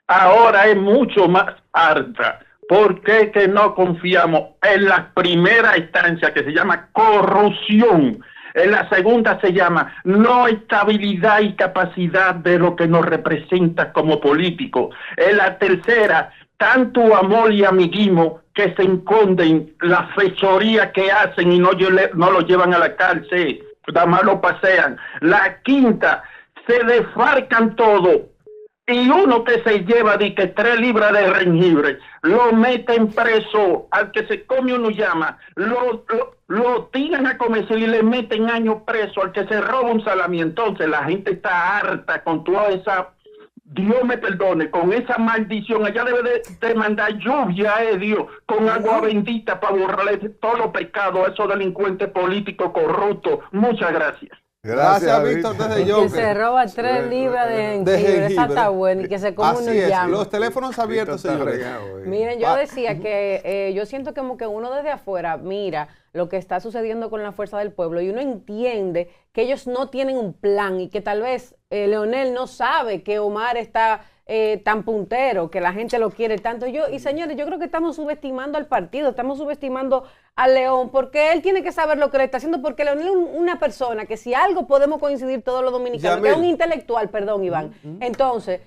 Ahora es mucho más alta. ¿Por qué que no confiamos en la primera instancia, que se llama corrupción? En la segunda se llama no estabilidad y capacidad de lo que nos representa como políticos. En la tercera, tanto amor y amiguismo que se esconden, la fechoría que hacen y no lo llevan a la cárcel, nada más lo pasean. La quinta, se desfarcan todo. Y uno que se lleva de que 3 libras de jengibre, lo meten preso, al que se come uno llama, lo tiran a comer y le meten años preso, al que se roba un salami. Entonces la gente está harta con toda esa, Dios me perdone, con esa maldición. Allá debe de mandar lluvia, Dios, con agua bendita para borrarle todos los pecados a esos delincuentes políticos corruptos. Muchas gracias. Gracias, Víctor, desde Yonke. Que se roba 3 libras de jengibre, esa está buena, y que se come uno llama. Los teléfonos abiertos, señores. Miren, yo decía que yo siento como que uno desde afuera mira lo que está sucediendo con la Fuerza del Pueblo y uno entiende que ellos no tienen un plan y que tal vez Leonel no sabe que Omar está tan puntero, que la gente lo quiere tanto. Y señores, yo creo que estamos subestimando al partido, estamos subestimando a León, porque él tiene que saber lo que le está haciendo, porque Leonel es una persona que si algo podemos coincidir todos los dominicanos, que es un intelectual, perdón, Iván. Entonces,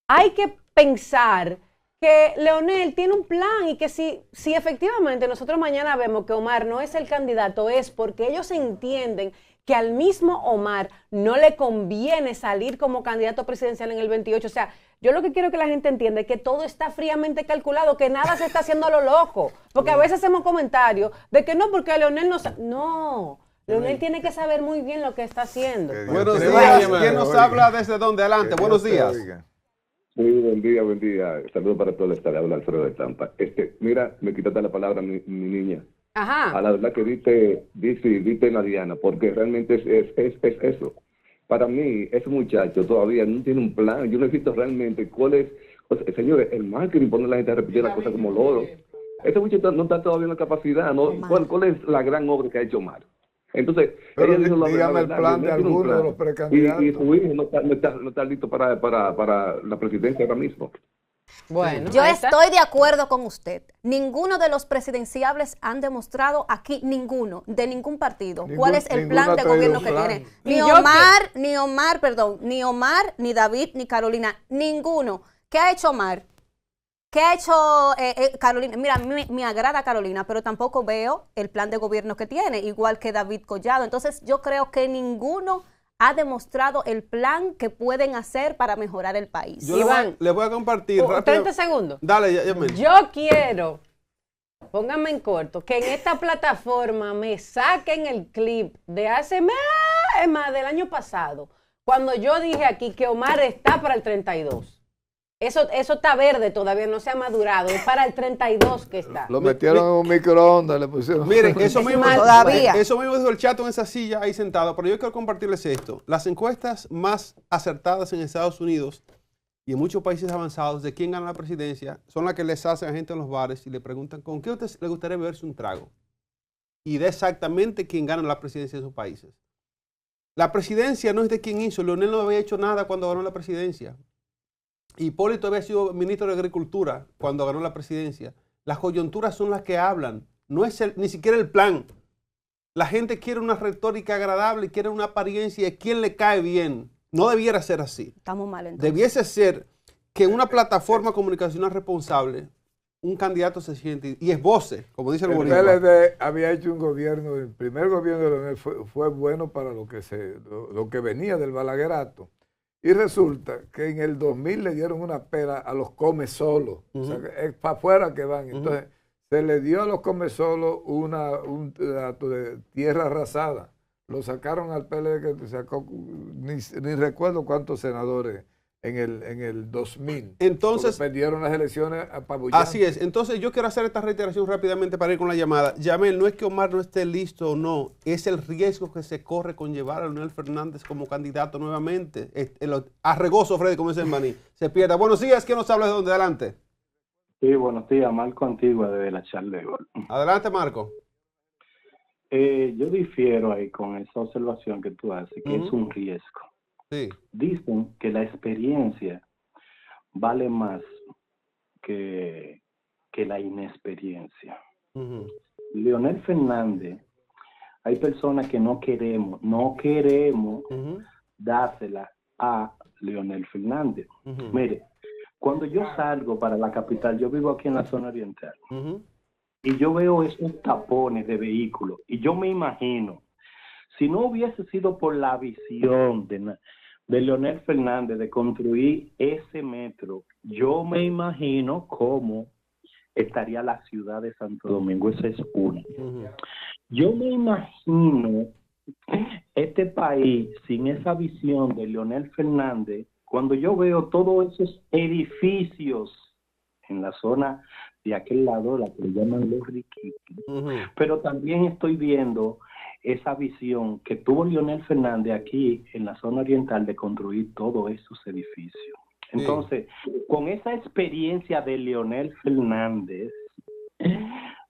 hay que pensar que Leonel tiene un plan y que si efectivamente nosotros mañana vemos que Omar no es el candidato, es porque ellos entienden que al mismo Omar no le conviene salir como candidato presidencial en el 28. O sea, yo lo que quiero que la gente entienda es que todo está fríamente calculado, que nada se está haciendo a lo loco. Porque a veces hacemos comentarios de que no, porque Leonel no sabe. No, Leonel tiene que saber muy bien lo que está haciendo. Buenos días. ¿Quién nos habla desde dónde? Adelante, buenos días. Muy buen día. Saludos para todos. Le habla Alfredo de Tampa. Mira, me quitaste la palabra mi niña. Ajá. A la verdad que diste en la diana, porque realmente es eso. Para mí, ese muchacho todavía no tiene un plan. Yo necesito realmente cuál es, señores, el marketing, poner a la gente a repetir las cosas como loro. Ese muchacho no está todavía en la capacidad, ¿no? ¿Cuál es la gran obra que ha hecho Omar? Entonces, pero dígame el plan de alguno de los precandidatos. Y su hijo no está listo para la presidencia ahora mismo. Bueno, yo estoy de acuerdo con usted. Ninguno de los presidenciables han demostrado aquí, de ningún partido, cuál es el plan de gobierno que tiene. Ni Omar, ni David, ni Carolina, ninguno. ¿Qué ha hecho Omar? ¿Qué ha hecho Carolina? Mira, me agrada Carolina, pero tampoco veo el plan de gobierno que tiene, igual que David Collado. Entonces yo creo que ninguno ha demostrado el plan que pueden hacer para mejorar el país. Yo le voy a compartir rápido. 30 segundos. Dale, Yo quiero, pónganme en corto, que en esta plataforma me saquen el clip de hace más del año pasado, cuando yo dije aquí que Omar está para el 32. Eso está verde, todavía no se ha madurado. Es para el 32 que está. Lo metieron en un microondas, le pusieron. Miren, eso mismo dijo el Chato en esa silla ahí sentado, pero yo quiero compartirles esto. Las encuestas más acertadas en Estados Unidos y en muchos países avanzados de quién gana la presidencia son las que les hacen a gente en los bares y le preguntan ¿con qué a usted le gustaría beberse un trago? Y de exactamente quién gana la presidencia de sus países. La presidencia no es de quién hizo. Leonel no había hecho nada cuando ganó la presidencia. Hipólito había sido ministro de Agricultura cuando ganó la presidencia. Las coyunturas son las que hablan, no es ni siquiera el plan. La gente quiere una retórica agradable, quiere una apariencia de quién le cae bien. No debiera ser así. Estamos mal entonces. Debiese ser que una plataforma comunicacional responsable, un candidato se siente y esboce, como dice el boricua. El PLD había hecho un gobierno, el primer gobierno de Leonel fue bueno para lo que venía del balaguerato. Y resulta que en el 2000 le dieron una pela a los come solos. O sea, es para afuera que van. Entonces, se le dio a los come solos un dato de tierra arrasada. Lo sacaron al PLD que sacó, ni recuerdo cuántos senadores en el 2000. Entonces, perdieron las elecciones apabullantes. Así es. Entonces, yo quiero hacer esta reiteración rápidamente para ir con la llamada. Yamel, no es que Omar no esté listo o no, es el riesgo que se corre con llevar a Leonel Fernández como candidato nuevamente. Arregoso, Freddy, como dice el maní. Se pierda. Buenos días, ¿quién nos habla de dónde? Adelante. Sí, buenos días, Marco Antigua desde la Charla de Gol. Adelante, Marco. Yo difiero ahí con esa observación que tú haces, que es un riesgo. Sí. Dicen que la experiencia vale más que la inexperiencia. Leonel Fernández, hay personas que no queremos dársela a Leonel Fernández. Mire, cuando yo salgo para la capital, yo vivo aquí en la zona oriental, y yo veo esos tapones de vehículos, y yo me imagino, si no hubiese sido por la visión de Leonel Fernández de construir ese metro, yo me imagino cómo estaría la ciudad de Santo Domingo. Ese es uno. Yo me imagino este país sin esa visión de Leonel Fernández. Cuando yo veo todos esos edificios en la zona de aquel lado, la que llaman los riquitos, pero también estoy viendo esa visión que tuvo Leonel Fernández aquí en la zona oriental de construir todos esos edificios. Entonces, con esa experiencia de Leonel Fernández,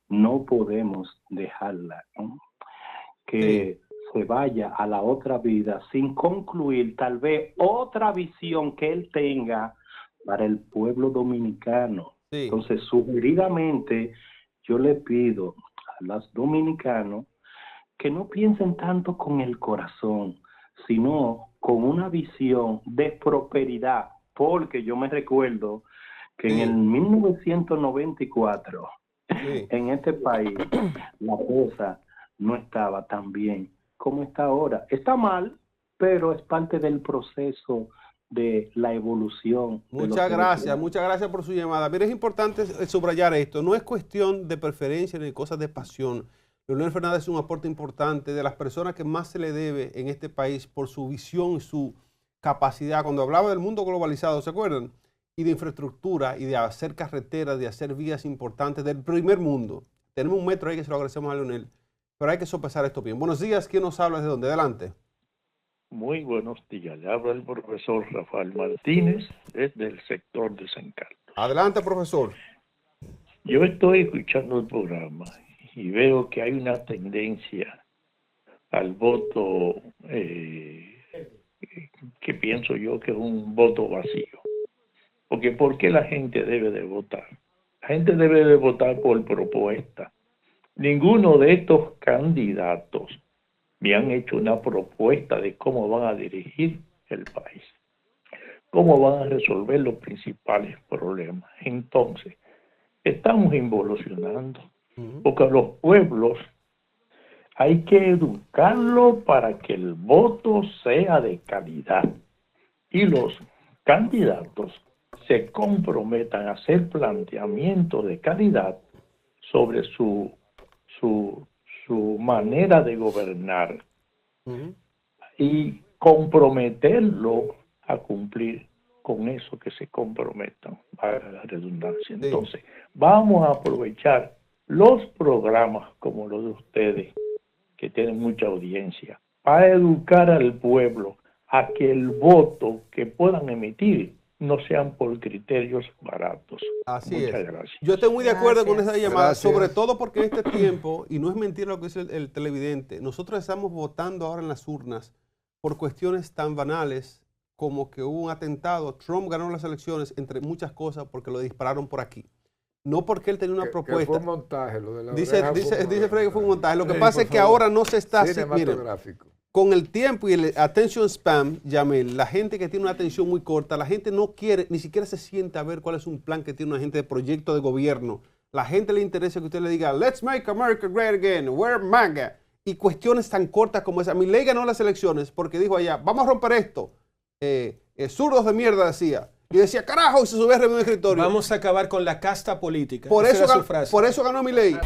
no podemos dejarla, ¿no? Que se vaya a la otra vida sin concluir tal vez otra visión que él tenga para el pueblo dominicano. Entonces, sugeridamente, yo le pido a los dominicanos que no piensen tanto con el corazón, sino con una visión de prosperidad, porque yo me recuerdo que en el 1994, en este país, la cosa no estaba tan bien como está ahora. Está mal, pero es parte del proceso de la evolución. Muchas gracias por su llamada. Mira, es importante subrayar esto, no es cuestión de preferencia ni de cosas de pasión. Leonel Fernández es un aporte importante de las personas que más se le debe en este país por su visión y su capacidad. Cuando hablaba del mundo globalizado, ¿se acuerdan? Y de infraestructura y de hacer carreteras, de hacer vías importantes del primer mundo. Tenemos un metro ahí que se lo agradecemos a Leonel, pero hay que sopesar esto bien. Buenos días, ¿quién nos habla? ¿De dónde? Adelante. Muy buenos días. Le habla el profesor Rafael Martínez desde el sector de San Carlos. Adelante, profesor. Yo estoy escuchando el programa y veo que hay una tendencia al voto que pienso yo que es un voto vacío. Porque ¿por qué la gente debe de votar? La gente debe de votar por propuesta. Ninguno de estos candidatos me han hecho una propuesta de cómo van a dirigir el país, cómo van a resolver los principales problemas. Entonces, estamos involucionando, porque a los pueblos hay que educarlos para que el voto sea de calidad y los candidatos se comprometan a hacer planteamientos de calidad sobre su manera de gobernar y comprometerlo a cumplir con eso que se comprometan, para la redundancia. Entonces, vamos a aprovechar los programas como los de ustedes, que tienen mucha audiencia, para educar al pueblo a que el voto que puedan emitir no sean por criterios baratos. Así Muchas es. Gracias. Yo estoy muy de acuerdo con esa llamada, sobre todo porque en este tiempo, y no es mentira lo que dice el televidente, nosotros estamos votando ahora en las urnas por cuestiones tan banales como que hubo un atentado. Trump ganó las elecciones, entre muchas cosas, porque lo dispararon por aquí. No porque él tenía una propuesta. Que fue un montaje, lo de la dice Freddy que fue un montaje. Lo que pasa es que ahora no se está... Cinematográfico. con el tiempo y el attention spam, Yamel, la gente que tiene una atención muy corta, la gente no quiere, ni siquiera se sienta a ver cuál es un plan que tiene una gente de proyecto de gobierno. La gente le interesa que usted le diga, let's make America great again, we're MAGA. Y cuestiones tan cortas como esa. Milei ganó las elecciones porque dijo allá, vamos a romper esto. Zurdos de mierda decía. Y decía, carajo, y se subía a reunir el escritorio. Vamos a acabar con la casta política. Por eso ganó Milei.